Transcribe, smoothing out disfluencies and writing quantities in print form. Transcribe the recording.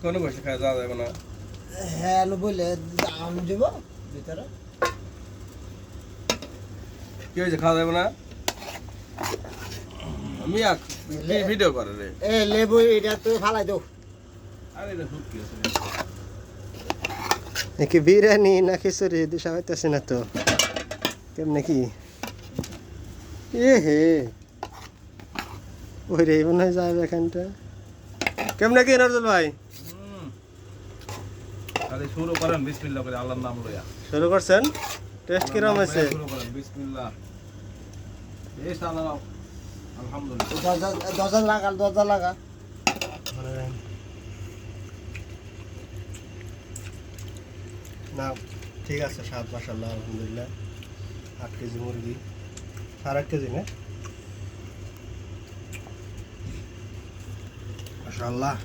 কোনো বসে খাওয়া যাওয়া যাবে না। হ্যাঁ বলে আম দিব ভিতরে। কি হয়েছে, খাওয়া যাবে না? আমি ভিডিও করে রে। এ লেবু এটা তো ফালাই দাও। আরে এটা হুট কি আছে? নাকি বিরিয়ানি না খিচুড়ি দিশা হইতেছে না তো কেমনে কি এ হে ওই রে মনে হয় যাবে এখানটা কেমনে কি নজরুল ভাই আরে শুরু করেন বিসমিল্লাহ করে আল্লাহর নাম লইয়া। শুরু করছেন টেস্ট কিরম আছে শুরু করেন বিসমিল্লাহ। এই সালা আলহামদুলিল্লাহ। দরজা লাগা না ঠিক আছে স্বাদ মাশাআল্লাহ আলহামদুলিল্লাহ 8 কেজি মুরগি 8.5 কেজি না মাশাআল্লাহ